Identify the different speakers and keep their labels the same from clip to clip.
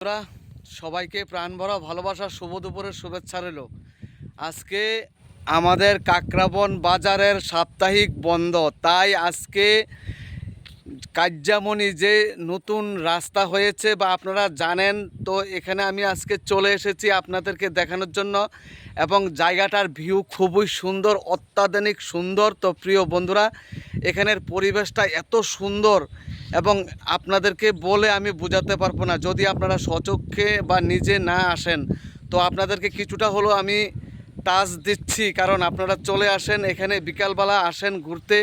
Speaker 1: বন্ধুরা, সবাইকে প্রাণ ভরা ভালোবাসা, শুভ দুপুরের শুভেচ্ছা রইল। আজকে আমাদের কাকরাবন বাজারের সাপ্তাহিক বন্ধ, তাই আজকে কার্যামণি যে নতুন রাস্তা হয়েছে বা আপনারা জানেন, তো এখানে আমি আজকে চলে এসেছি আপনাদেরকে দেখানোর জন্য। এবং জায়গাটার ভিউ খুবই সুন্দর, অত্যাধুনিক সুন্দর। তো প্রিয় বন্ধুরা, এখানের পরিবেশটা এত সুন্দর এবং আপনাদেরকে বলে আমি বোঝাতে পারবো না। যদি আপনারা স্বচক্ষে বা নিজে না আসেন, তো আপনাদেরকে কিছুটা হলো আমি টাচ দিচ্ছি, কারণ আপনারা চলে আসেন এখানে, বিকালবেলা আসেন ঘুরতে।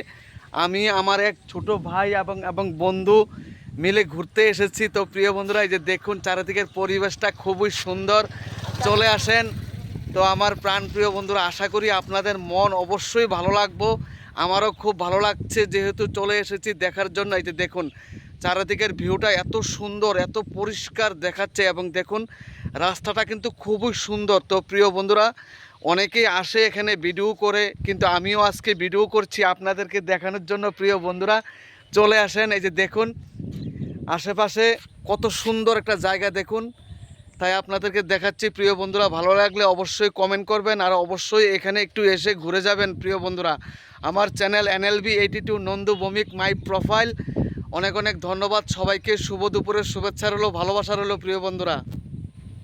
Speaker 1: আমি আমার এক ছোট ভাই এবং বন্ধু মিলে ঘুরতে এসেছি। তো প্রিয় বন্ধুরা, এই যে দেখুন চারিদিকের পরিবেশটা খুবই সুন্দর, চলে আসেন। তো আমার প্রাণপ্রিয় বন্ধুরা, আশা করি আপনাদের মন অবশ্যই ভালো লাগবো। আমারও খুব ভালো লাগছে যেহেতু চলে এসেছি দেখার জন্য। এই যে দেখুন চারিদিকের ভিউটা এত সুন্দর, এত পরিষ্কার দেখাচ্ছে, এবং দেখুন রাস্তাটা কিন্তু খুবই সুন্দর। তো প্রিয় বন্ধুরা, অনেকেই আসে এখানে ভিডিও করে, কিন্তু আমিও আজকে ভিডিও করছি আপনাদেরকে দেখানোর জন্য। প্রিয় বন্ধুরা, চলে আসেন। এই যে দেখুন আশেপাশে কত সুন্দর একটা জায়গা দেখুন, তাই আপনাদেরকে দেখাচ্ছি। প্রিয় বন্ধুরা, ভালো লাগলে অবশ্যই কমেন্ট করবেন, আর অবশ্যই এখানে একটু এসে ঘুরে যাবেন। প্রিয় বন্ধুরা, আমার চ্যানেল NLB82 নন্দু ভৌমিক মাই প্রোফাইল। অনেক অনেক ধন্যবাদ সবাইকে। শুভ দুপুরের শুভেচ্ছা রইলো, ভালোবাসা রইলো প্রিয় বন্ধুরা।